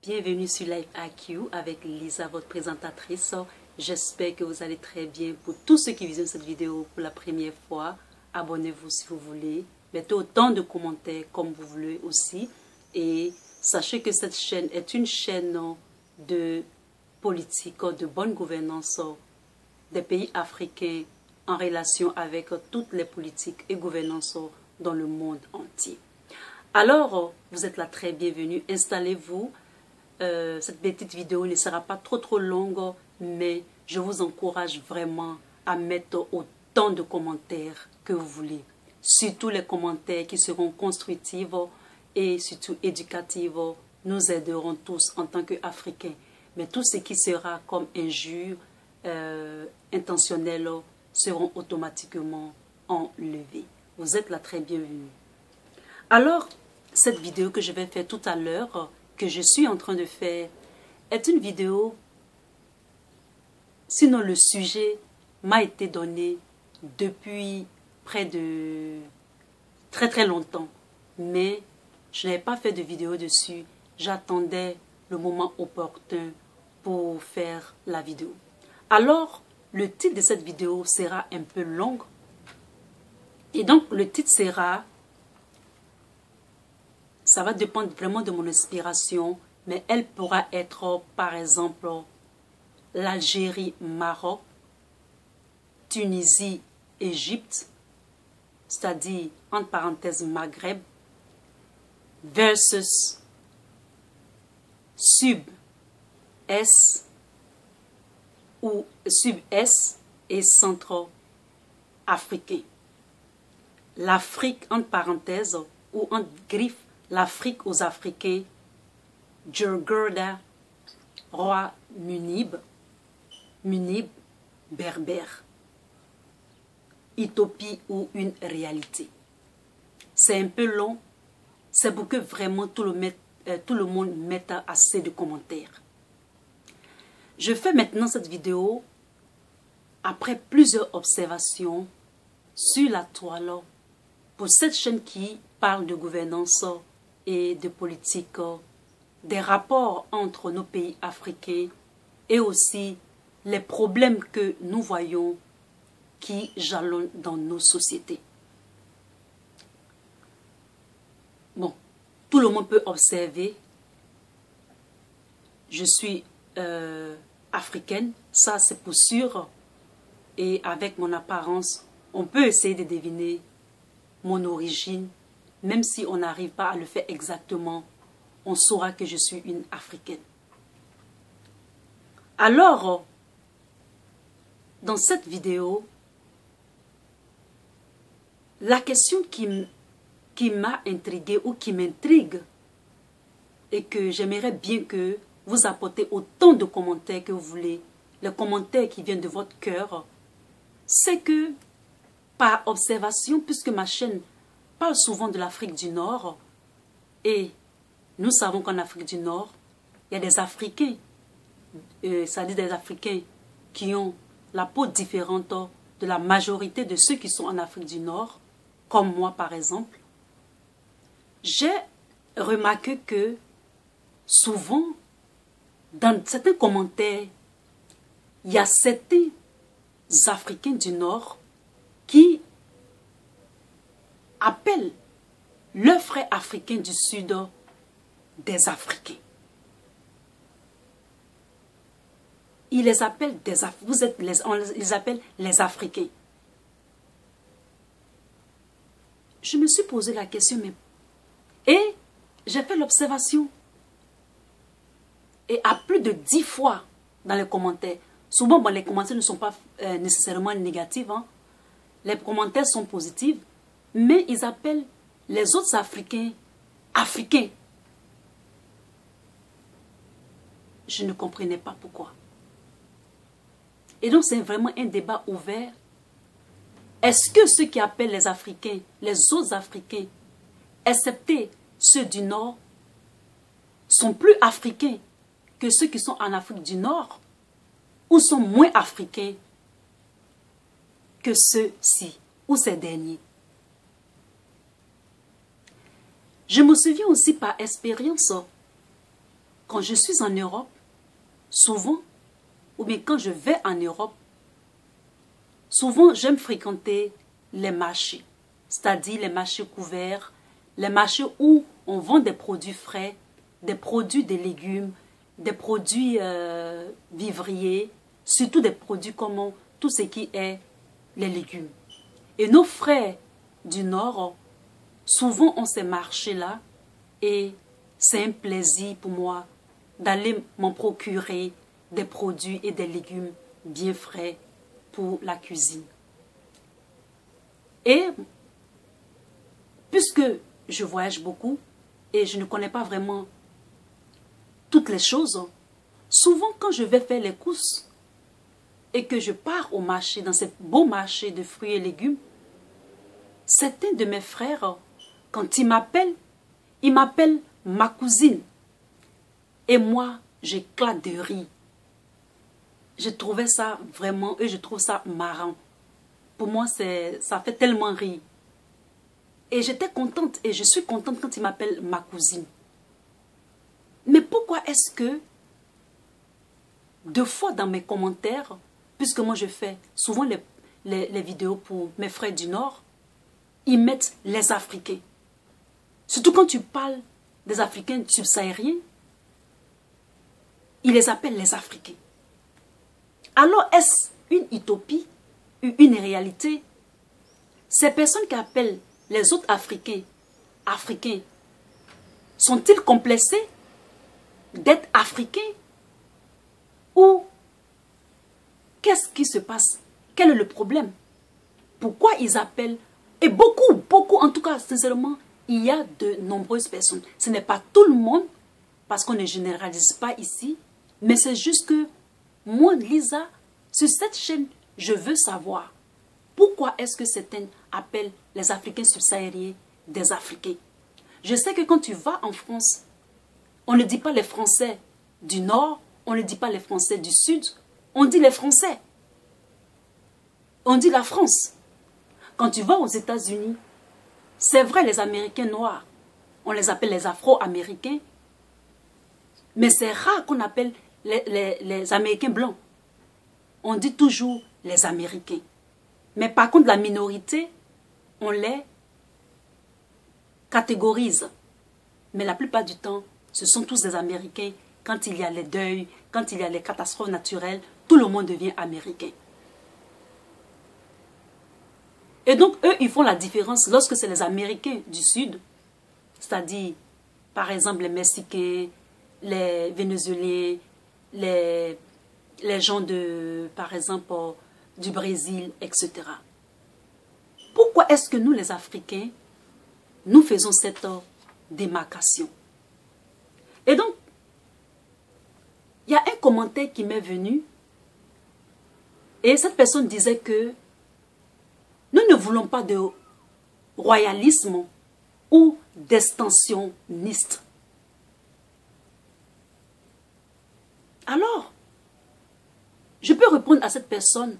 bienvenue sur Life IQ avec Lisa, votre présentatrice. J'espère que vous allez très bien. Pour tous ceux qui visionnent cette vidéo pour la première fois, abonnez-vous si vous voulez. Mettez autant de commentaires comme vous voulez aussi. Et sachez que cette chaîne est une chaîne de politique, de bonne gouvernance des pays africains en relation avec toutes les politiques et gouvernances dans le monde entier. Alors, vous êtes là très bienvenue. Installez-vous. Cette petite vidéo ne sera pas trop longue, mais je vous encourage vraiment à mettre autant de commentaires que vous voulez. Surtout les commentaires qui seront constructifs et surtout éducatifs. Nous aiderons tous en tant qu'Africains. Mais tout ce qui sera comme injure intentionnelle seront automatiquement enlevés. Vous êtes là très bienvenue. Alors, cette vidéo que je vais faire tout à l'heure, que je suis en train de faire, est une vidéo, sinon le sujet m'a été donné depuis près de très longtemps. Mais je n'avais pas fait de vidéo dessus. J'attendais le moment opportun pour faire la vidéo. Alors, le titre de cette vidéo sera un peu long. Et donc, le titre sera... Ça va dépendre vraiment de mon inspiration, mais elle pourra être, par exemple, l'Algérie, Maroc, Tunisie, Égypte, c'est-à-dire, entre parenthèses, Maghreb, versus Sud-Est ou Sud-Est et Centre-Africain. L'Afrique, entre parenthèses, ou entre griffes, l'Afrique aux Africains, Djurgurda, roi Munib, berbère, utopie ou une réalité. C'est un peu long, c'est pour que vraiment tout le monde mette assez de commentaires. Je fais maintenant cette vidéo après plusieurs observations sur la toile pour cette chaîne qui parle de gouvernance et de politique, des rapports entre nos pays africains et aussi les problèmes que nous voyons qui jalonnent dans nos sociétés. Bon, tout le monde peut observer, je suis africaine, ça c'est pour sûr, et avec mon apparence, on peut essayer de deviner mon origine. Même si on n'arrive pas à le faire exactement, on saura que je suis une Africaine. Alors, dans cette vidéo, la question qui m'a intriguée ou qui m'intrigue et que j'aimerais bien que vous apportez autant de commentaires que vous voulez, les commentaires qui viennent de votre cœur, c'est que par observation, puisque ma chaîne parle souvent de l'Afrique du Nord, et nous savons qu'en Afrique du Nord, il y a des Africains, c'est-à-dire des Africains qui ont la peau différente de la majorité de ceux qui sont en Afrique du Nord, comme moi par exemple. J'ai remarqué que souvent, dans certains commentaires, il y a certains Africains du Nord qui appellent leurs frères africains du Sud des Africains. Ils les appellent ils les appellent les Africains. Je me suis posé la question, mais... Et j'ai fait l'observation. Et à plus de 10 fois dans les commentaires, souvent bon, les commentaires ne sont pas nécessairement négatifs, hein. Les commentaires sont positifs, mais ils appellent les autres Africains, Africains. Je ne comprenais pas pourquoi. Et donc c'est vraiment un débat ouvert. Est-ce que ceux qui appellent les Africains, les autres Africains, excepté ceux du Nord, sont plus africains que ceux qui sont en Afrique du Nord, ou sont moins africains que ceux-ci, ou ces derniers? Je me souviens aussi par expérience quand je suis en Europe, souvent, ou bien quand je vais en Europe, souvent j'aime fréquenter les marchés, c'est-à-dire les marchés couverts, les marchés où on vend des produits frais, des produits de légumes, des produits vivriers, surtout des produits comme tout ce qui est les légumes. Et nos frères du Nord, souvent ont ces marchés-là et c'est un plaisir pour moi d'aller m'en procurer des produits et des légumes bien frais pour la cuisine. Et puisque je voyage beaucoup et je ne connais pas vraiment toutes les choses, souvent quand je vais faire les courses et que je pars au marché, dans ce beau marché de fruits et légumes, certains de mes frères, quand ils m'appellent ma cousine. Et moi, j'éclate de rire. Je trouvais ça vraiment, et je trouve ça marrant. Pour moi, ça fait tellement rire. Et j'étais contente, et je suis contente quand ils m'appellent ma cousine. Mais pourquoi est-ce que, deux fois dans mes commentaires, puisque moi je fais souvent les vidéos pour mes frères du Nord, ils mettent les Africains. Surtout quand tu parles des Africains subsahariens, ils les appellent les Africains. Alors est-ce une utopie ou une réalité? Ces personnes qui appellent les autres Africains, sont-ils complexés d'être Africains? Ou qu'est-ce qui se passe? Quel est le problème? Pourquoi ils appellent? Et beaucoup, en tout cas, sincèrement, il y a de nombreuses personnes. Ce n'est pas tout le monde, parce qu'on ne généralise pas ici, mais c'est juste que moi, Lisa, sur cette chaîne, je veux savoir pourquoi est-ce que certains appellent les Africains subsahariens des Africains. Je sais que quand tu vas en France, on ne dit pas les Français du Nord, on ne dit pas les Français du Sud, on dit les Français. On dit la France. Quand tu vas aux États-Unis, c'est vrai, les Américains noirs, on les appelle les Afro-Américains, mais c'est rare qu'on appelle les Américains blancs. On dit toujours les Américains. Mais par contre, la minorité, on les catégorise. Mais la plupart du temps, ce sont tous des Américains. Quand il y a les deuils, quand il y a les catastrophes naturelles, tout le monde devient américain. Et donc, eux, ils font la différence lorsque c'est les Américains du Sud, c'est-à-dire, par exemple, les Mexicains, les Vénézuéliens, les gens par exemple, du Brésil, etc. Pourquoi est-ce que nous, les Africains, nous faisons cette démarcation? Et donc, il y a un commentaire qui m'est venu, et cette personne disait que nous ne voulons pas de royalisme ou d'extensionniste. Alors, je peux répondre à cette personne,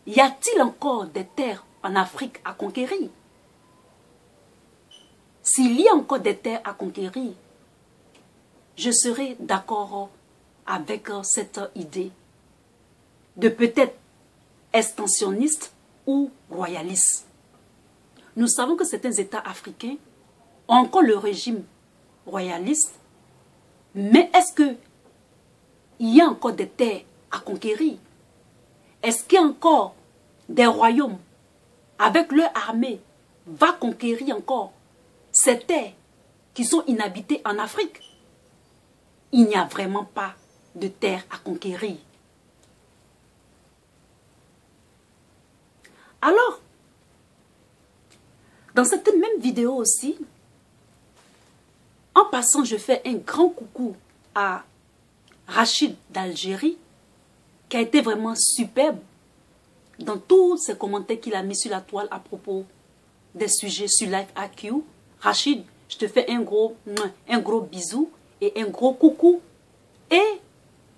y a-t-il encore des terres en Afrique à conquérir? S'il y a encore des terres à conquérir, je serai d'accord avec cette idée de peut-être extensionniste ou royaliste. Nous savons que certains États africains ont encore le régime royaliste, mais est-ce qu'il y a encore des terres à conquérir? Est-ce qu'il y a encore des royaumes avec leur armée va conquérir encore ces terres qui sont inhabitées en Afrique? Il n'y a vraiment pas de terre à conquérir. Alors, dans cette même vidéo aussi, en passant, je fais un grand coucou à Rachid d'Algérie, qui a été vraiment superbe dans tous ces commentaires qu'il a mis sur la toile à propos des sujets sur LifeAQ. Rachid, je te fais un gros bisou et un gros coucou. Et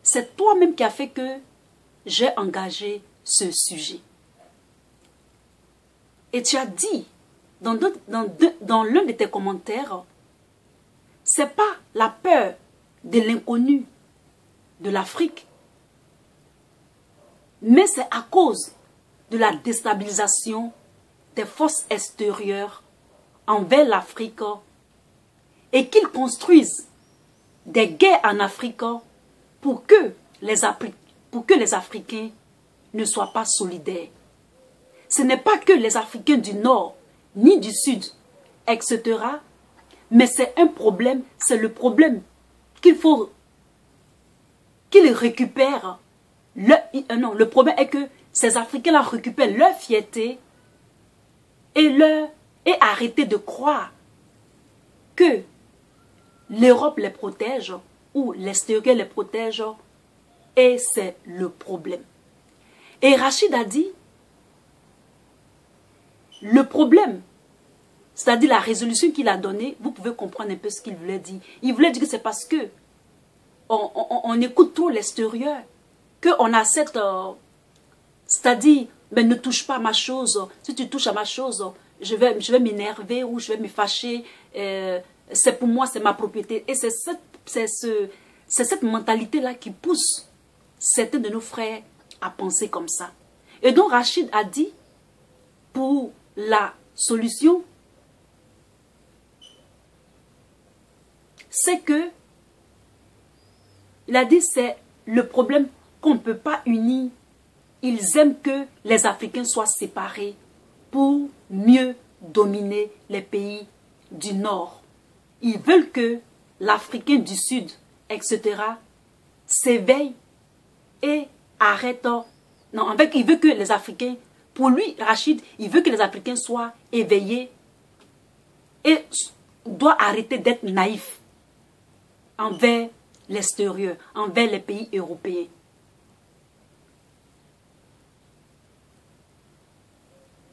c'est toi-même qui a fait que j'ai engagé ce sujet. Et tu as dit dans l'un de tes commentaires, c'est pas la peur de l'inconnu de l'Afrique, mais c'est à cause de la déstabilisation des forces extérieures envers l'Afrique et qu'ils construisent des guerres en Afrique pour que les Africains ne soient pas solidaires. Ce n'est pas que les Africains du Nord ni du Sud, etc. Mais c'est un problème, c'est le problème qu'il faut qu'ils récupèrent. Non, le problème est que ces Africains-là récupèrent leur fierté et arrêter de croire que l'Europe les protège ou l'extérieur les protège, et c'est le problème. Et Rachid a dit, le problème, c'est-à-dire la résolution qu'il a donnée, vous pouvez comprendre un peu ce qu'il voulait dire. Il voulait dire que c'est parce que on écoute trop l'extérieur, qu'on a cette... c'est-à-dire, mais ne touche pas à ma chose. Si tu touches à ma chose, je vais m'énerver ou je vais me fâcher. C'est pour moi, c'est ma propriété. Et c'est cette mentalité-là qui pousse certains de nos frères à penser comme ça. Et donc Rachid a dit, pour la solution, c'est que, il a dit, c'est le problème qu'on ne peut pas unir. Ils aiment que les Africains soient séparés pour mieux dominer les pays du Nord. Ils veulent que l'Africain du Sud, etc., s'éveille et arrête. Non, en fait, il veut que les Africains, pour lui, Rachid, il veut que les Africains soient éveillés et doit arrêter d'être naïf envers l'extérieur, envers les pays européens.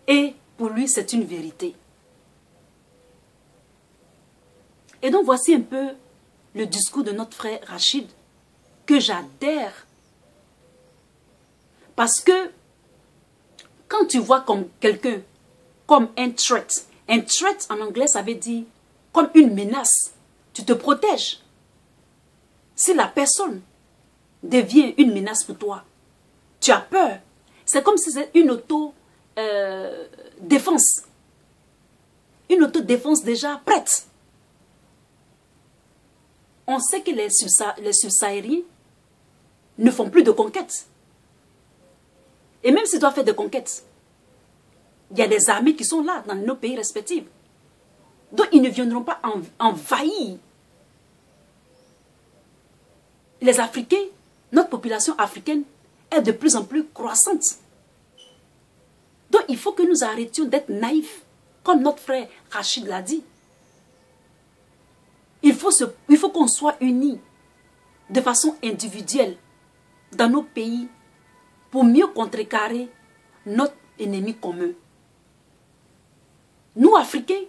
Et pour lui, c'est une vérité. Et donc, voici un peu le discours de notre frère Rachid, que j'adhère. Parce que, quand tu vois comme quelqu'un, comme un threat en anglais, ça veut dire comme une menace, tu te protèges. Si la personne devient une menace pour toi, tu as peur. C'est comme si c'était une auto-défense. Une autodéfense déjà prête. On sait que les subsahariens ne font plus de conquêtes. Et même s'ils doivent faire des conquêtes, il y a des armées qui sont là dans nos pays respectifs. Donc ils ne viendront pas envahir les Africains. Notre population africaine est de plus en plus croissante. Donc il faut que nous arrêtions d'être naïfs, comme notre frère Rachid l'a dit. Il faut qu'on soit unis de façon individuelle dans nos pays pour mieux contrecarrer notre ennemi commun. Nous, Africains,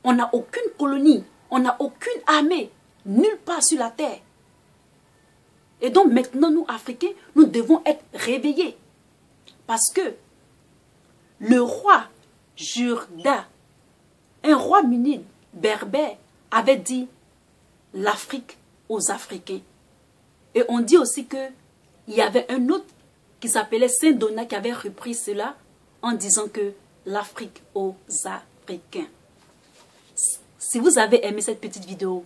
on n'a aucune colonie, on n'a aucune armée, nulle part sur la terre. Et donc maintenant, nous, Africains, nous devons être réveillés. Parce que le roi Jourda, un roi munide berbère, avait dit l'Afrique aux Africains. Et on dit aussi qu'il y avait un autre qui s'appelait Saint-Donat qui avait repris cela en disant que l'Afrique aux Africains. Si vous avez aimé cette petite vidéo,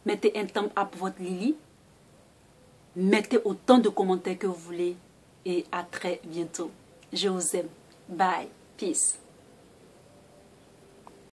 mettez un thumb up pour votre Lily. Mettez autant de commentaires que vous voulez. Et à très bientôt. Je vous aime. Bye. Peace.